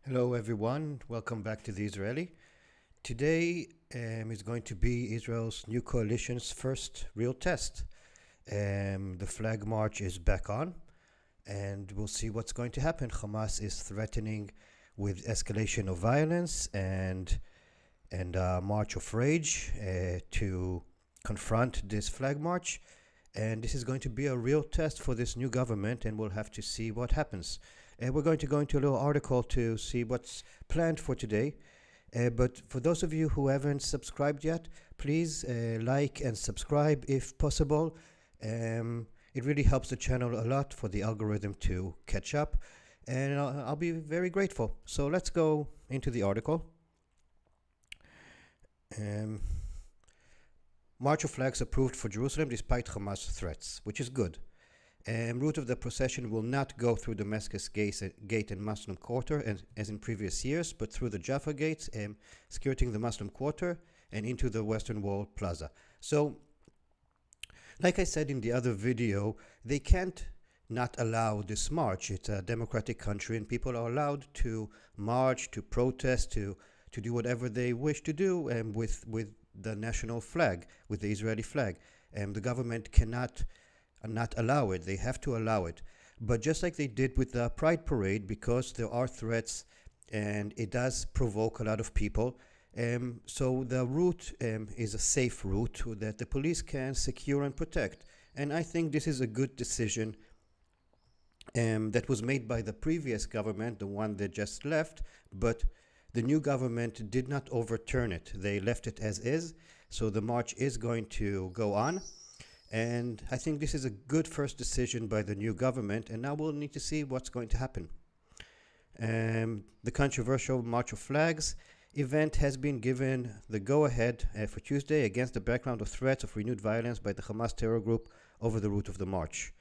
Hello, everyone. Welcome back to the Israeli. Today is going to be Israel's new coalition's first real test. The flag march is back on, and we'll see what's going to happen. Hamas is threatening with escalation of violence and a march of rage to confront this flag march. And this is going to be a real test for this new government, and we'll have to see what happens. We're going to go into a little article to see what's planned for today. But for those of you who haven't subscribed yet, please like and subscribe if possible. It really helps the channel a lot for the algorithm to catch up, and I'll be very grateful. So let's go into the article. March of flags approved for Jerusalem despite Hamas threats, which is good. Route of the procession will not go through Damascus Gate and Muslim Quarter as in previous years, but through the Jaffa Gate, skirting the Muslim Quarter and into the Western Wall Plaza. So, like I said in the other video, they can't not allow this march. It's a democratic country and people are allowed to march, to protest, to do whatever they wish to do with the national flag, with the Israeli flag. The government cannot not allow it. They have to allow it. But just like they did with the Pride Parade, because there are threats and it does provoke a lot of people, so the route is a safe route that the police can secure and protect. And I think this is a good decision that was made by the previous government, the one that just left, but the new government did not overturn it. They left it as is, so the march is going to go on. And I think this is a good first decision by the new government, and now we'll need to see what's going to happen. The controversial March of Flags event has been given the go-ahead for Tuesday against the background of threats of renewed violence by the Hamas terror group over the route of the march.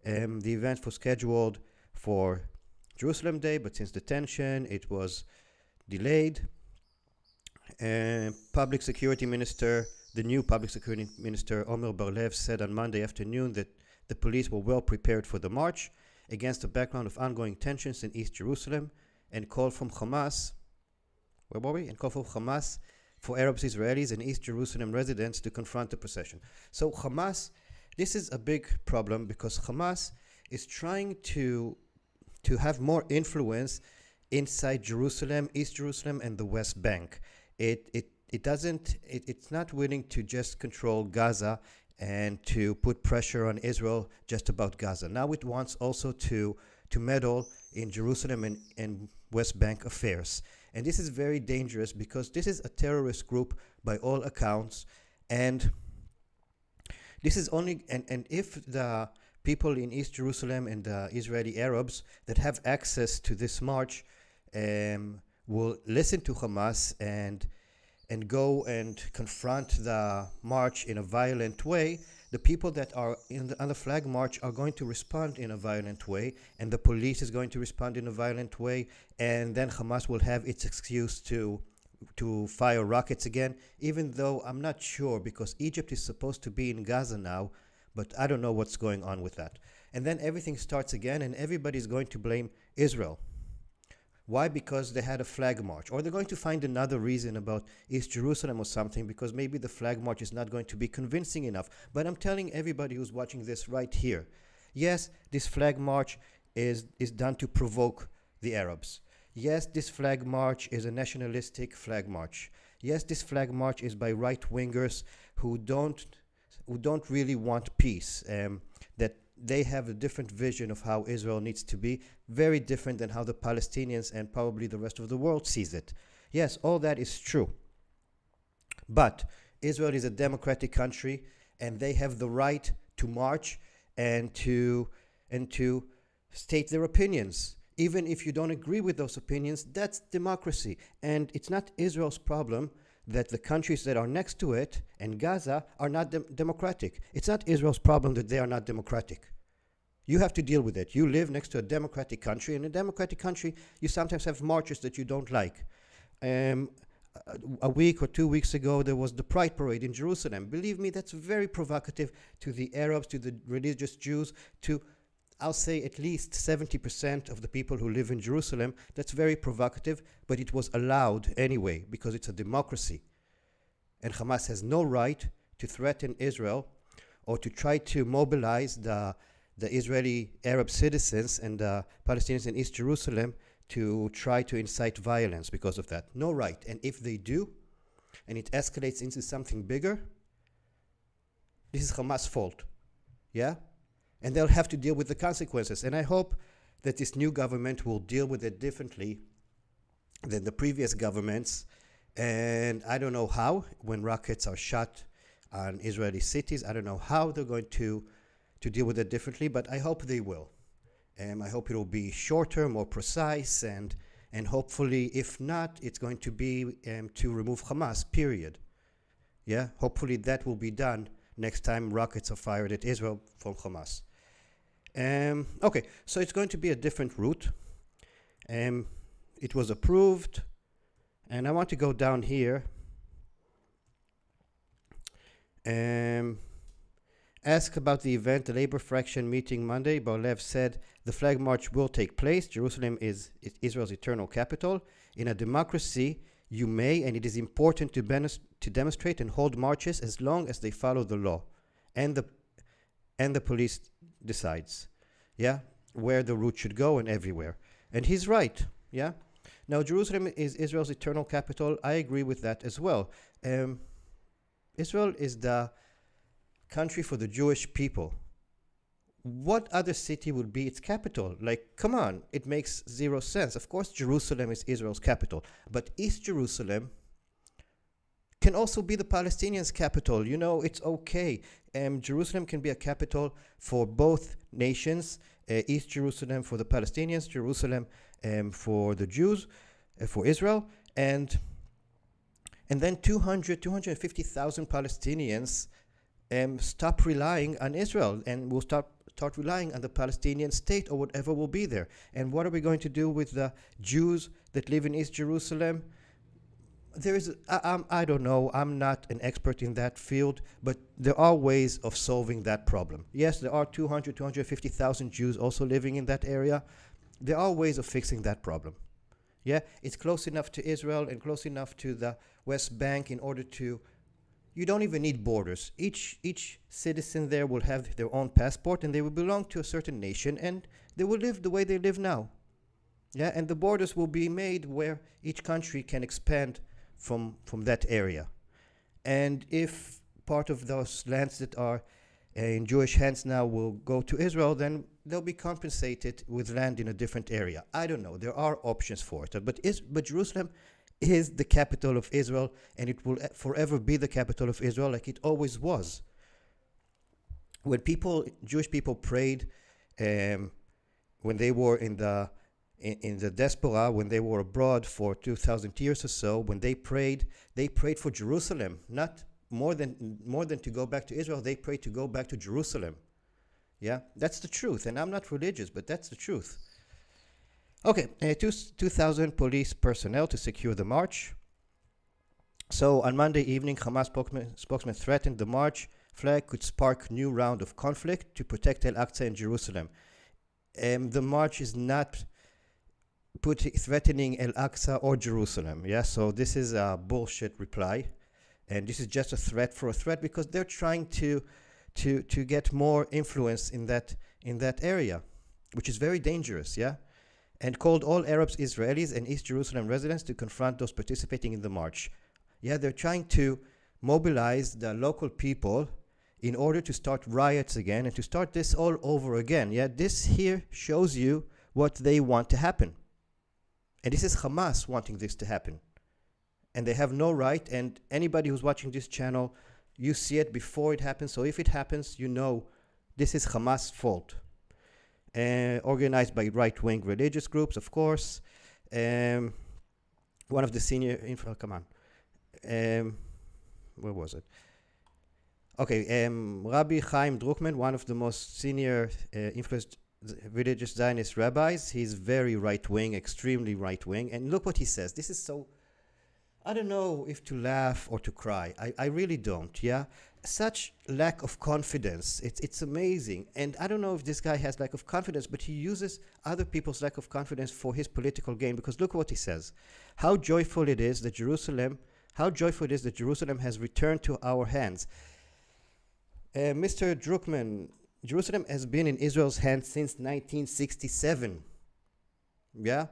The event was scheduled for Jerusalem Day, but since the tension, it was delayed. Public Security Minister The new Public Security Minister Omer Bar-Lev said on Monday afternoon that the police were well prepared for the march against the background of ongoing tensions in East Jerusalem and called from Hamas, for Arab Israelis and East Jerusalem residents to confront the procession. So Hamas, this is a big problem because Hamas is trying to have more influence inside Jerusalem, East Jerusalem, and the West Bank. It's not willing to just control Gaza and to put pressure on Israel just about Gaza. Now it wants also to meddle in Jerusalem and West Bank affairs. And this is very dangerous because this is a terrorist group by all accounts. And this is only, and if the people in East Jerusalem and the Israeli Arabs that have access to this march will listen to Hamas and go and confront the march in a violent way, the people that are on the flag march are going to respond in a violent way, and the police is going to respond in a violent way, and then Hamas will have its excuse to fire rockets again, even though I'm not sure, because Egypt is supposed to be in Gaza now, but I don't know what's going on with that. And then everything starts again, and everybody's going to blame Israel. Why? Because they had a flag march. Or they're going to find another reason about East Jerusalem or something, because maybe the flag march is not going to be convincing enough. But I'm telling everybody who's watching this right here, yes, this flag march is done to provoke the Arabs. Yes, this flag march is a nationalistic flag march. Yes, this flag march is by right-wingers who don't really want peace, that they have a different vision of how Israel needs to be, very different than how the Palestinians and probably the rest of the world sees it. Yes, all that is true. But Israel is a democratic country, and they have the right to march and to state their opinions. Even if you don't agree with those opinions, that's democracy. And it's not Israel's problem that the countries that are next to it and Gaza are not democratic. It's not Israel's problem that they are not democratic. You have to deal with it. You live next to a democratic country. In a democratic country, you sometimes have marches that you don't like. A week or 2 weeks ago, there was the Pride Parade in Jerusalem. Believe me, that's very provocative to the Arabs, to the religious Jews, to I'll say at least 70% of the people who live in Jerusalem. That's very provocative, but it was allowed anyway because it's a democracy. And Hamas has no right to threaten Israel or to try to mobilize the Israeli Arab citizens and the Palestinians in East Jerusalem to try to incite violence because of that. No right. And if they do, and it escalates into something bigger, this is Hamas' fault. Yeah? And they'll have to deal with the consequences. And I hope that this new government will deal with it differently than the previous governments. And I don't know how, when rockets are shot on Israeli cities, I don't know how they're going to deal with it differently, but I hope they will. I hope it will be shorter, more precise, and hopefully, if not, it's going to be to remove Hamas, period. Yeah, hopefully that will be done next time rockets are fired at Israel from Hamas. Okay, so it's going to be a different route. It was approved, and I want to go down here. Asked about the event, the labor fraction meeting Monday, Bar-Lev said the flag march will take place. Jerusalem is Israel's eternal capital. In a democracy, you may, and it is important to demonstrate and hold marches as long as they follow the law, and the police decides, yeah, where the route should go and everywhere. And he's right, yeah. Now, Jerusalem is Israel's eternal capital. I agree with that as well. Israel is the country for the Jewish people. What other city would be its capital? Like, come on, it makes zero sense. Of course, Jerusalem is Israel's capital, but East Jerusalem can also be the Palestinians' capital. You know, it's okay. Jerusalem can be a capital for both nations. East Jerusalem for the Palestinians, Jerusalem for the Jews, for Israel, and then 250,000 Palestinians stop relying on Israel and will start relying on the Palestinian state or whatever will be there. And what are we going to do with the Jews that live in East Jerusalem? I don't know. I'm not an expert in that field, but there are ways of solving that problem. Yes, there are 250,000 Jews also living in that area. There are ways of fixing that problem. Yeah, it's close enough to Israel and close enough to the West Bank in order to. You don't even need borders. Each citizen there will have their own passport, and they will belong to a certain nation, and they will live the way they live now. Yeah, and the borders will be made where each country can expand from that area. And if part of those lands that are in Jewish hands now will go to Israel, then they'll be compensated with land in a different area. I don't know. There are options for it. But Jerusalem is the capital of Israel, and it will forever be the capital of Israel like it always was. When Jewish people prayed, when they were in the diaspora, when they were abroad for 2,000 years or so, when they prayed for Jerusalem, not more than to go back to Israel. They prayed to go back to Jerusalem. Yeah, that's the truth, and I'm not religious, but that's the truth. Okay, 2,000 police personnel to secure the march. So on Monday evening, Hamas spokesman threatened the march flag could spark new round of conflict to protect Al-Aqsa in Jerusalem. The march is not threatening Al-Aqsa or Jerusalem. Yeah, so this is a bullshit reply, and this is just a threat for a threat because they're trying to get more influence in that area, which is very dangerous. Yeah. And called all Arabs, Israelis, and East Jerusalem residents to confront those participating in the march. Yeah, they're trying to mobilize the local people in order to start riots again and to start this all over again. Yeah, this here shows you what they want to happen. And this is Hamas wanting this to happen. And they have no right, and anybody who's watching this channel, you see it before it happens. So if it happens, you know this is Hamas' fault. Organized by right-wing religious groups, of course. One of the senior... where was it? Okay, Rabbi Chaim Druckmann, one of the most senior influenced religious Zionist rabbis. He's very right-wing, extremely right-wing. And look what he says. This is so... I don't know if to laugh or to cry. I really don't, yeah? such lack of confidence. It's amazing. And I don't know if this guy has lack of confidence, but he uses other people's lack of confidence for his political gain. Because look what he says. How joyful it is that Jerusalem has returned to our hands. Mr. Druckmann, Jerusalem has been in Israel's hands since 1967. Yeah?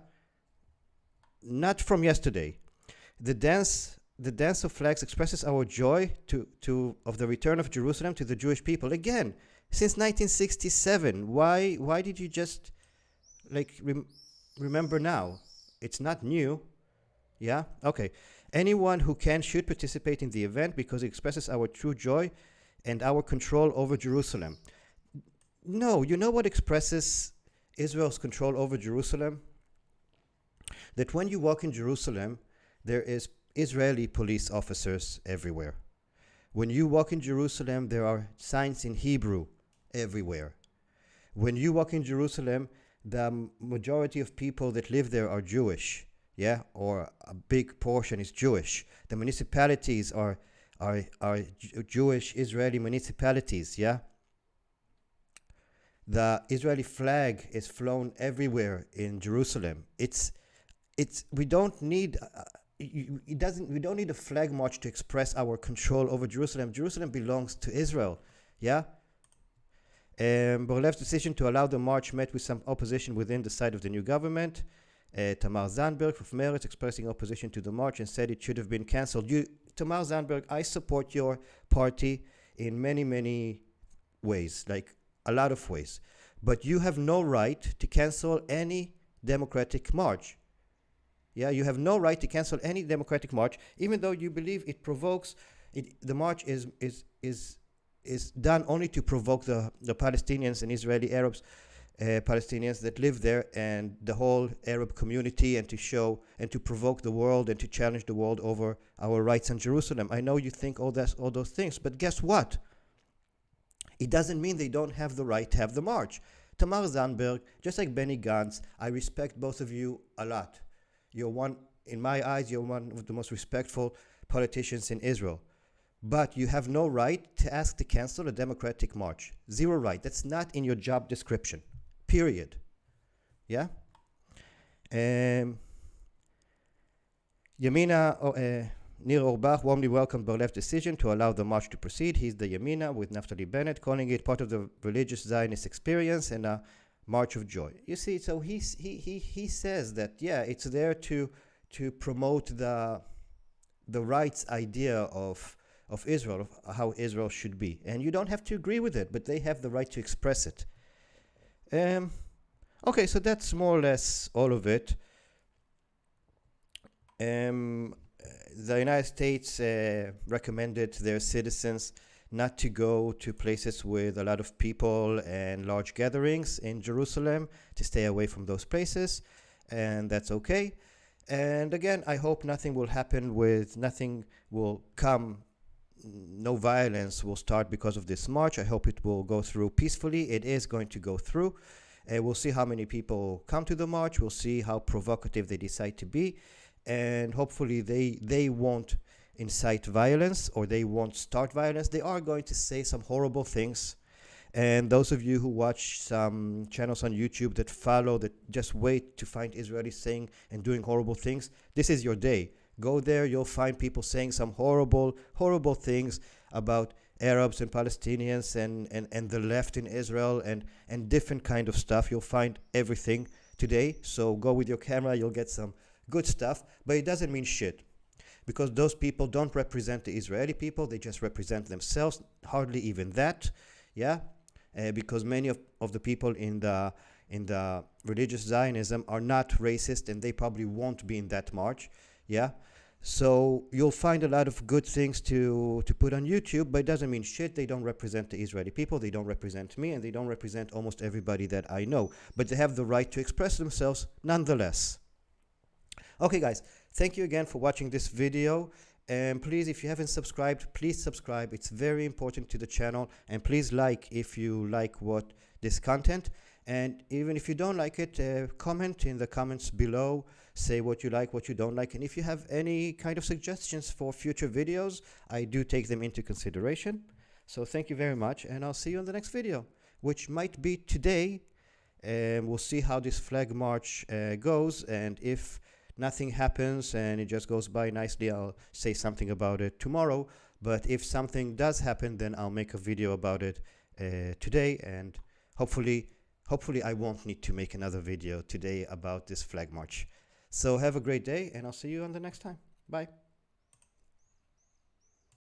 Not from yesterday. The dance of flags expresses our joy of the return of Jerusalem to the Jewish people. Again, since 1967. Why did you just remember now? It's not new. Yeah? Okay. Anyone who can should participate in the event because it expresses our true joy and our control over Jerusalem. No, you know what expresses Israel's control over Jerusalem? That when you walk in Jerusalem, there is Israeli police officers everywhere. When you walk in Jerusalem, there are signs in Hebrew everywhere. When you walk in Jerusalem, the majority of people that live there are Jewish, yeah, or a big portion is Jewish. The municipalities are Jewish Israeli municipalities, yeah. The Israeli flag is flown everywhere in Jerusalem. We don't need we don't need a flag march to express our control over Jerusalem. Jerusalem belongs to Israel, yeah. Bar-Lev's decision to allow the march met with some opposition within the side of the new government. Tamar Zandberg of Meretz expressing opposition to the march and said it should have been cancelled. Tamar Zandberg, I support your party in many, many ways, like a lot of ways. But you have no right to cancel any democratic march. Yeah, you have no right to cancel any democratic march, even though you believe it provokes. The march is done only to provoke the Palestinians and Israeli Arabs, Palestinians that live there, and the whole Arab community, and to show and to provoke the world and to challenge the world over our rights in Jerusalem. I know you think all those things, but guess what? It doesn't mean they don't have the right to have the march. Tamar Zandberg, just like Benny Gantz, I respect both of you a lot. In my eyes, you're one of the most respectful politicians in Israel. But you have no right to ask to cancel a democratic march. Zero right. That's not in your job description. Period. Yeah? Yamina, Nir Orbach warmly welcomed Bar-Lev's decision to allow the march to proceed. He's the Yamina with Naftali Bennett, calling it part of the religious Zionist experience and a march of joy. You see, so he says that, yeah, it's there to promote the rights idea of Israel, of how Israel should be. And you don't have to agree with it, but they have the right to express it. Okay, so that's more or less all of it. The United States recommended their citizens not to go to places with a lot of people and large gatherings in Jerusalem, to stay away from those places, and that's okay. And again, I hope nothing will come, no violence will start because of this march. I hope it will go through peacefully. It is going to go through. We'll see how many people come to the march. We'll see how provocative they decide to be. And hopefully they won't incite violence, or they won't start violence. They are going to say some horrible things. And those of you who watch some channels on YouTube that just wait to find Israelis saying and doing horrible things, this is your day. Go there, you'll find people saying some horrible, horrible things about Arabs and Palestinians and the left in Israel and different kind of stuff. You'll find everything today. So go with your camera, you'll get some good stuff, but it doesn't mean shit. Because those people don't represent the Israeli people, they just represent themselves, hardly even that, yeah? Because many of the people in the religious Zionism are not racist, and they probably won't be in that march, yeah? So you'll find a lot of good things to put on YouTube, but it doesn't mean shit. They don't represent the Israeli people, they don't represent me, and they don't represent almost everybody that I know. But they have the right to express themselves nonetheless. Okay, guys, thank you again for watching this video. And please, if you haven't subscribed, please subscribe. It's very important to the channel. And please like if you like this content. And even if you don't like it, comment in the comments below. Say what you like, what you don't like. And if you have any kind of suggestions for future videos, I do take them into consideration. So thank you very much, and I'll see you in the next video, which might be today. And we'll see how this flag march goes, and if nothing happens and it just goes by nicely, I'll say something about it tomorrow. But if something does happen, then I'll make a video about it today, and hopefully I won't need to make another video today about this flag march. So have a great day, and I'll see you on the next time. Bye.